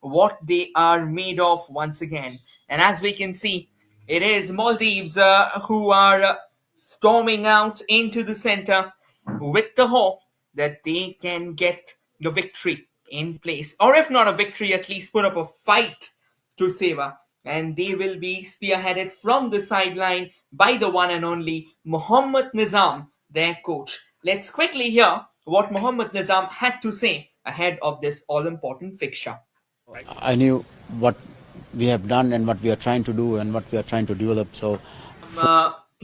what they are made of once again. And as we can see, it is Maldives who are storming out into the center with the hope that they can get the victory in place. Or if not a victory, at least put up a fight to savor. And they will be spearheaded from the sideline by the one and only Mohammad Nizam, their coach. Let's quickly hear what Mohammad Nizam had to say ahead of this all-important fixture. I knew what we have done and what we are trying to do and what we are trying to develop. So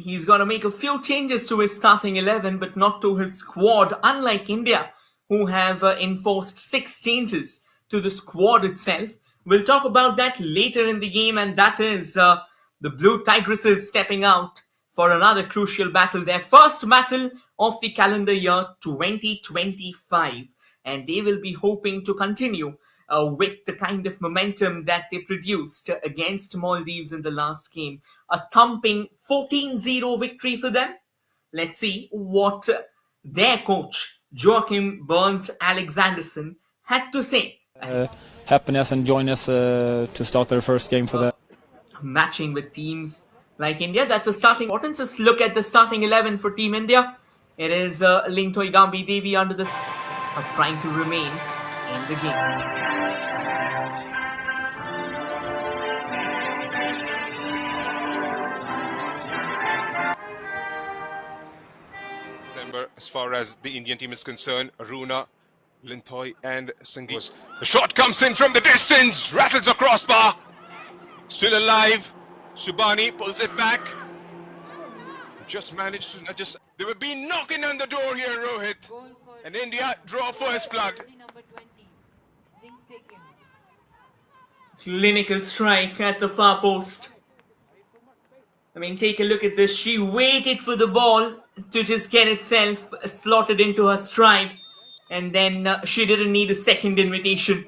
He's going to make a few changes to his starting 11, but not to his squad, unlike India, who have enforced 6 changes to the squad itself. We'll talk about that later in the game, and that is the Blue Tigresses stepping out for another crucial battle, their first battle of the calendar year 2025. And they will be hoping to continue with the kind of momentum that they produced against Maldives in the last game. A thumping 14-0 victory for them. Let's see what their coach, Joachim Bernd Alexanderson, had to say. Happiness and joyness to start their first game for them. Matching with teams like India, that's a starting importance. Let's look at the starting 11 for Team India. It is Lingthoi Gambi Devi under the of trying to remain in the game. As far as the Indian team is concerned, Aruna, Lingthoi and Sangeet. The shot comes in from the distance, rattles a crossbar. Still alive. Shubhani pulls it back. Just managed to adjust. They were being knocking on the door here, Rohit. And India draw first blood. Clinical strike at the far post. I mean, take a look at this. She waited for the ball to just get itself slotted into her stride. And then she didn't need a second invitation.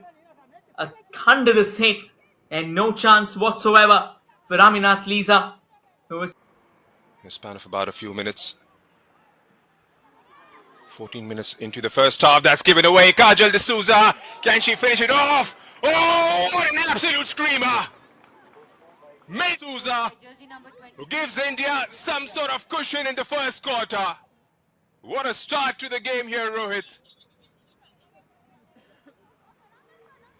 A thunderous hit and no chance whatsoever for Aminat Liza, who was in a span of about a few minutes. 14 minutes into the first half, that's given away. Kajal D'Souza, can she finish it off? Oh, what an absolute screamer! May D'Souza, who gives India some sort of cushion in the first quarter. What a start to the game here, Rohit.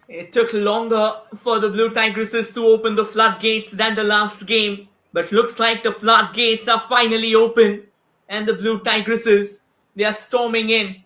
It took longer for the Blue Tigresses to open the floodgates than the last game. But looks like the floodgates are finally open. And the Blue Tigresses, they are storming in.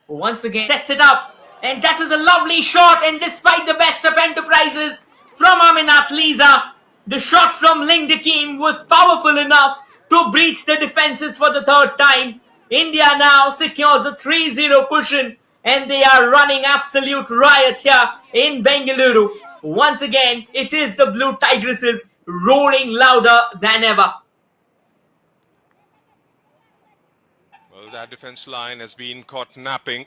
Once again, sets it up. And that is a lovely shot. And despite the best of enterprises from Aminat Liza, the shot from Ling Dakim was powerful enough to breach the defenses for the third time. India now secures a 3-0 cushion. And they are running absolute riot here in Bengaluru. Once again, it is the Blue Tigresses roaring louder than ever. Well, that defense line has been caught napping.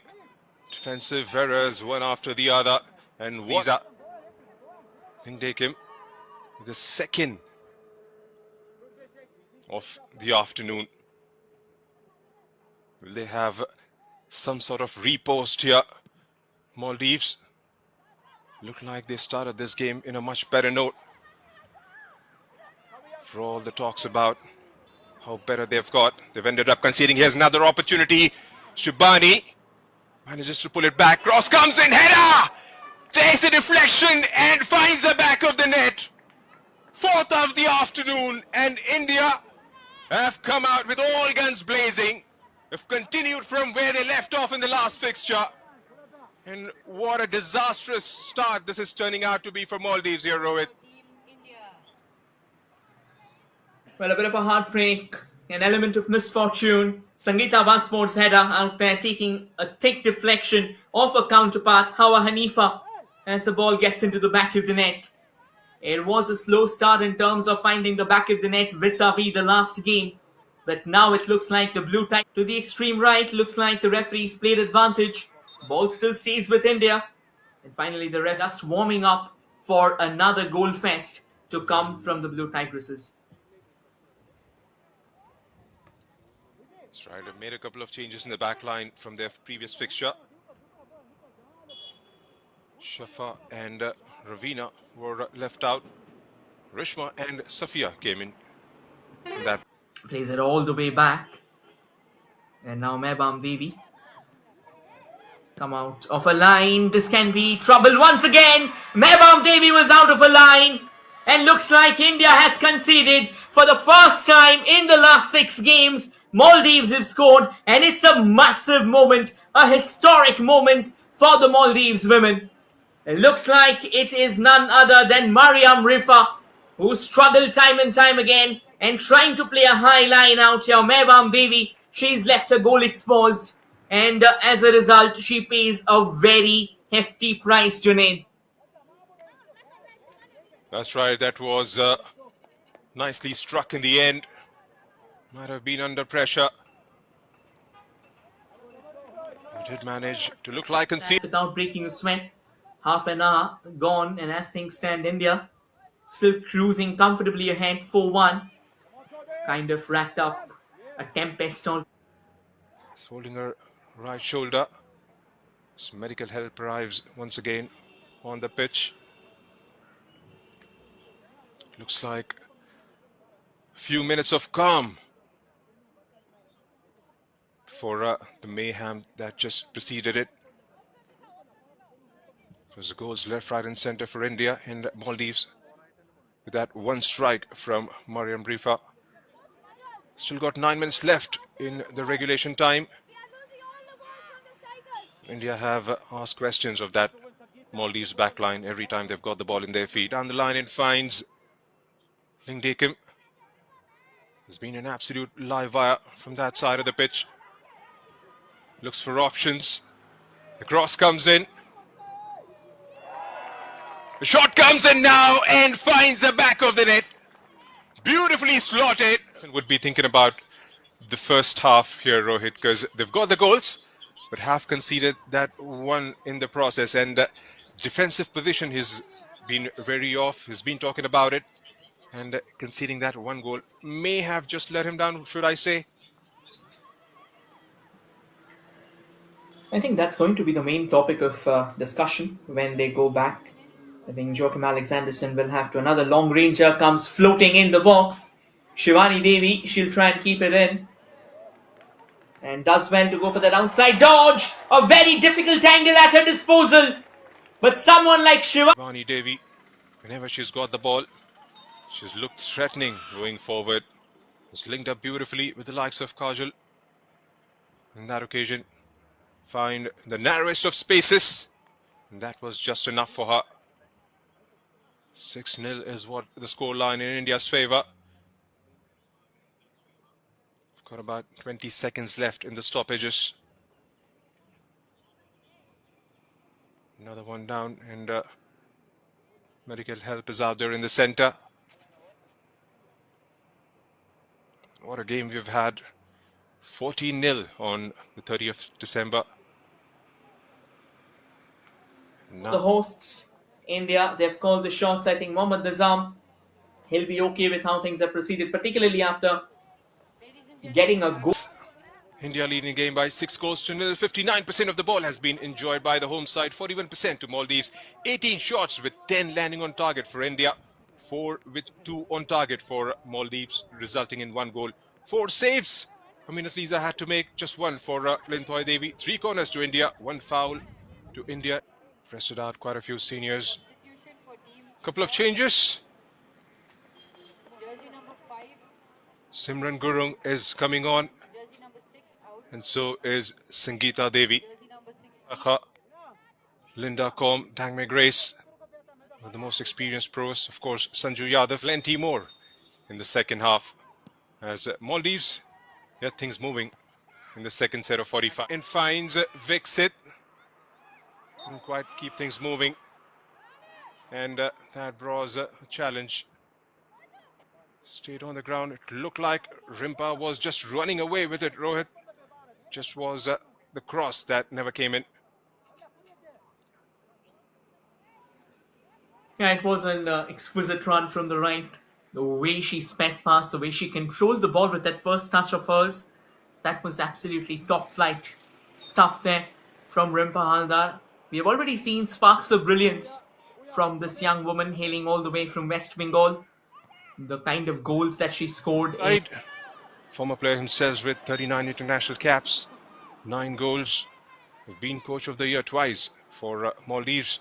Defensive errors one after the other. And Visa Dakim, the second of the afternoon. Will they have some sort of repost here? Maldives look like they started this game in a much better note. For all the talks about how better they've got, they've ended up conceding. Here's another opportunity. Shubhani manages to pull it back. Cross comes in, header! There's a deflection and finds the back of the net. Fourth of the afternoon, and India have come out with all guns blazing. Have continued from where they left off in the last fixture. And what a disastrous start this is turning out to be for Maldives here, Rohit. Well, a bit of a heartbreak, an element of misfortune. Sangeeta Basford's header out there taking a thick deflection off a counterpart, Hawa Hanifa, as the ball gets into the back of the net. It was a slow start in terms of finding the back of the net vis-a-vis the last game. But now it looks like the Blue Tigers to the extreme right. Looks like the referee's played advantage. Ball still stays with India. And finally the ref just warming up for another goal fest to come from the Blue Tigresses. That's right, they've made a couple of changes in the back line from their previous fixture. Shafa and Ravina were left out. Rishma and Safia came in that. Plays it all the way back. And now Mehbam Devi come out of a line. This can be trouble once again. Mehbam Devi was out of a line. And looks like India has conceded for the first time in the last 6 games. Maldives have scored, and it's a massive moment, a historic moment for the Maldives women. It looks like it is none other than Mariam Rifa, who struggled time and time again and trying to play a high line out here. Mehbam Devi, she's left her goal exposed, and as a result, she pays a very hefty price, Junaid. That's right, that was nicely struck in the end. Might have been under pressure. He did manage to look like concede. Without breaking a sweat, half an hour gone, and as things stand, India still cruising comfortably ahead 4-1. Kind of racked up a tempest on. He's holding her right shoulder. His medical help arrives once again on the pitch. Looks like a few minutes of calm for the mayhem that just preceded it. It was goals left, right and centre for India and Maldives with that one strike from Mariam Rifa. Still got 9 minutes left in the regulation time. India have asked questions of that Maldives backline every time they've got the ball in their feet. Down the line and finds Lingdekim. There's been an absolute live wire from that side of the pitch. Looks for options. The cross comes in. The shot comes in now and finds the back of the net. Beautifully slotted. Would be thinking about the first half here, Rohit, because they've got the goals, but have conceded that one in the process. And defensive position has been very off. He's been talking about it. And conceding that one goal may have just let him down, should I say? I think that's going to be the main topic of discussion when they go back. I think Joachim Alexanderson will have to. Another long ranger comes floating in the box. Shivani Devi, she'll try and keep it in. And does well to go for that outside dodge. A very difficult angle at her disposal. But someone like Shivani Devi, whenever she's got the ball, she's looked threatening going forward. It's linked up beautifully with the likes of Kajal. On that occasion, find the narrowest of spaces. And that was just enough for her. 6-0 is what the scoreline in India's favour. We've got about 20 seconds left in the stoppages. Another one down, and medical help is out there in the centre. What a game we've had. 14-0 on the 30th December. the hosts, India, they've called the shots. I think Mohammad Nizam, he'll be okay with how things have proceeded, particularly after getting a goal. India leading the game by 6 goals to 0. 59% of the ball has been enjoyed by the home side. 41% to Maldives. 18 shots with 10 landing on target for India. 4 with 2 on target for Maldives, resulting in 1 goal. 4 saves. Aminat Liza had to make just 1 for Lintoy Devi. 3 corners to India. 1 foul to India. Rested out quite a few seniors. Couple of changes. Simran Gurung is coming on. And so is Sangeeta Devi. Linda Com, Dangme Grace, the most experienced pros. Of course, Sanju Yadav, plenty more in the second half. As Maldives get things moving in the second set of 45. And finds Viksit. Couldn't quite keep things moving. And that draws a challenge. Stayed on the ground. It looked like Rimpa was just running away with it, Rohit. Just was the cross that never came in. Yeah, it was an exquisite run from the right. The way she sped past, the way she controlled the ball with that first touch of hers, that was absolutely top flight stuff there from Rimpa Haldar. We have already seen sparks of brilliance from this young woman hailing all the way from West Bengal. The kind of goals that she scored in Right. Former player himself with 39 international caps, 9 goals. Has been coach of the year twice for Maldives.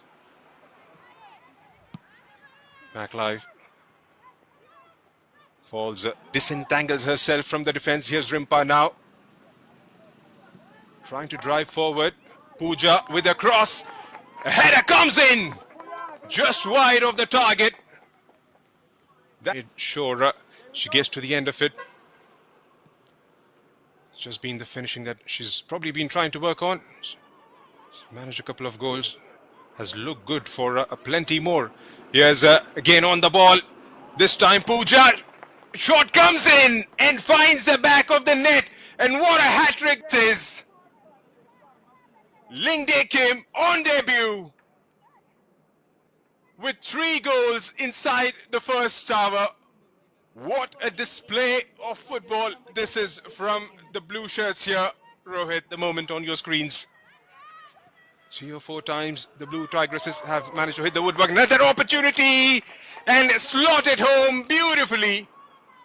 Back live. Falls, disentangles herself from the defense. Here's Rimpa now. Trying to drive forward. Pooja with a cross. A header comes in. Just wide of the target. That sure she gets to the end of it. It's just been the finishing that she's probably been trying to work on. She's managed a couple of goals. Has looked good for plenty more. Here's again on the ball. This time Pooja. Shot comes in and finds the back of the net. And what a hat-trick it is. Lingde Kim on debut with 3 goals inside the first hour. What a display of football this is from the blue shirts here. Rohit, the moment on your screens. 3 or 4 times the blue tigresses have managed to hit the woodwork. Another opportunity and slot it home beautifully.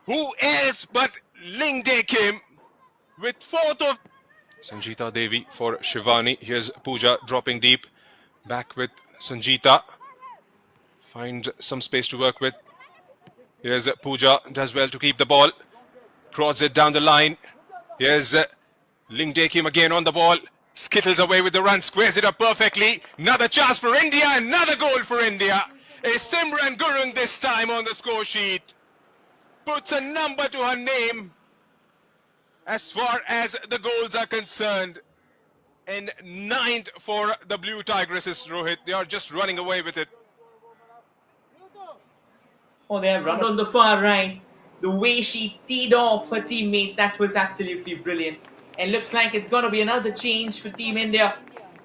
Who else but Lingde Kim with 4th of Sanjita Devi for Shivani. Here's Pooja dropping deep. Back with Sanjita. Find some space to work with. Here's Pooja. Does well to keep the ball. Prods it down the line. Here's Lingde Kim again on the ball. Skittles away with the run. Squares it up perfectly. Another chance for India. Another goal for India. A Simran Gurung this time on the score sheet. Puts a number to her name as far as the goals are concerned. And 9th for the Blue Tigresses, Rohit. They are just running away with it. Oh, they have run on the far right. The way she teed off her teammate, that was absolutely brilliant. And looks like it's going to be another change for Team India.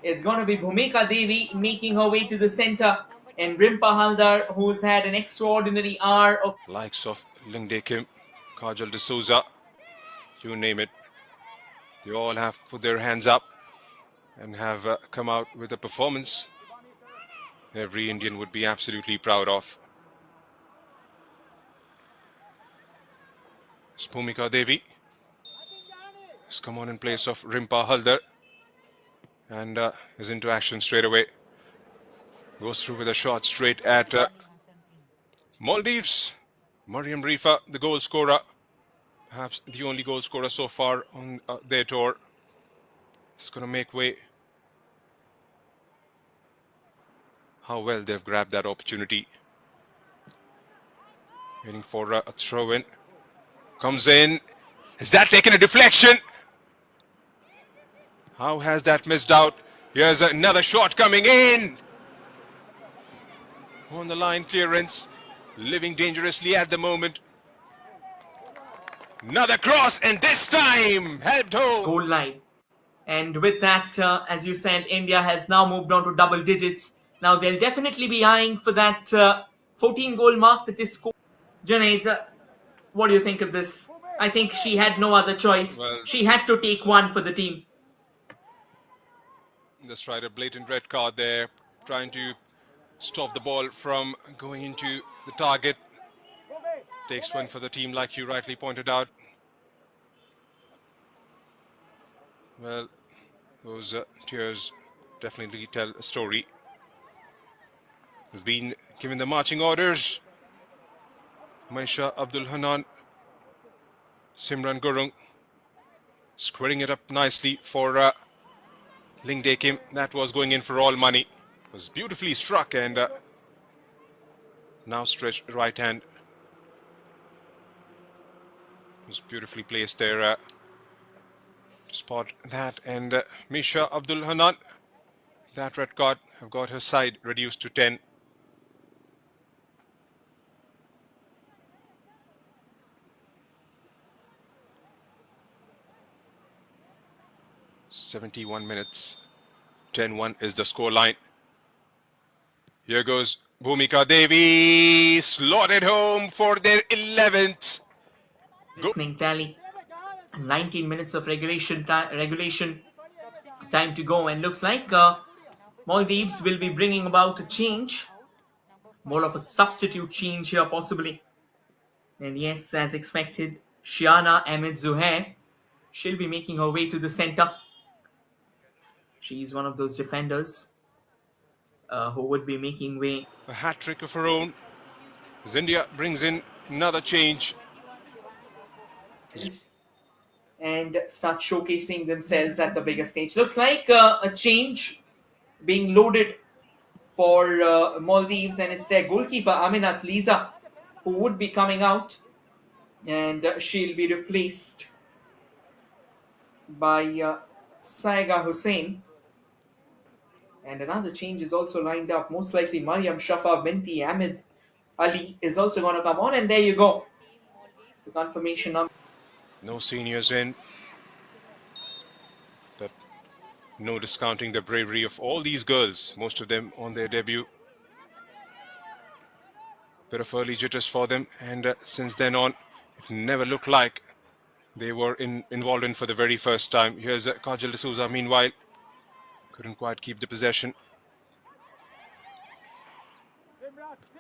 It's going to be Bhumika Devi making her way to the centre. And Rimpa Haldar, who's had an extraordinary hour of... Likes of Lingde Kim, Kajal D'Souza, you name it. They all have put their hands up and have come out with a performance every Indian would be absolutely proud of. Bhumika Devi has come on in place of Rimpa Haldar and is into action straight away. Goes through with a shot straight at Maldives. Mariam Rifa, the goal scorer, perhaps the only goal scorer so far on their tour. It's going to make way. How well they've grabbed that opportunity. Waiting for a throw in. Comes in. Has that taken a deflection? How has that missed out? Here's another shot coming in. On the line clearance. Living dangerously at the moment. Another cross, and this time helped home. goal line. And with that, as you said, India has now moved on to double digits. Now they'll definitely be eyeing for that 14-goal mark that is scored. Junaid, what do you think of this? I think she had no other choice. Well, she had to take one for the team. That's right, a blatant red card there, trying to stop the ball from going into the target. Takes one for the team, like you rightly pointed out. Well, those tears definitely tell a story. Has been given the marching orders. Maisha Abdul Hanan, Simran Gurung, squaring it up nicely for Lingde Kim. That was going in for all money. Was beautifully struck and now stretched right hand. Was beautifully placed there to spot that. And Misha Abdul Hanan, that red card have got her side reduced to 10. "71 minutes, 10-1 is the score line. Here goes Bhumika Devi, slotted home for their 11th. Listening tally. 19 minutes of regulation time to go, and looks like Maldives will be bringing about a change, more of a substitute change here possibly. And yes, as expected, Shiana Ahmed Zuhair, she'll be making her way to the center. She's one of those defenders who would be making way. A hat-trick of her own as India brings in another change. And start showcasing themselves at the bigger stage. Looks like a change being loaded for Maldives, and it's their goalkeeper Aminat Liza who would be coming out, and she'll be replaced by Saiga Hussain. And another change is also lined up. Most likely Mariam Shafa Binti Ahmed Ali is also going to come on, and there you go. The confirmation number. No seniors in, but no discounting the bravery of all these girls, most of them on their debut. Bit of early jitters for them, and since then on, it never looked like they were involved in for the very first time. Here's Kajal D'Souza, meanwhile, couldn't quite keep the possession.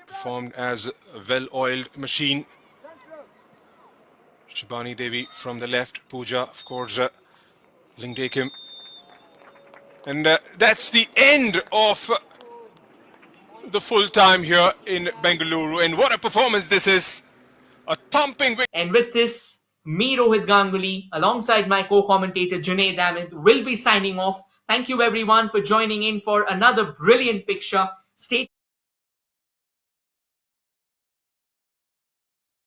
Performed as a well-oiled machine. Shabani Devi from the left, Pooja, of course, linked him. And that's the end of the full time here in Bengaluru. And what a performance this is! A thumping victory. And with this, me, Rohit Ganguly, alongside my co-commentator Junaid Ahmed, will be signing off. Thank you everyone for joining in for another brilliant fixture. Stay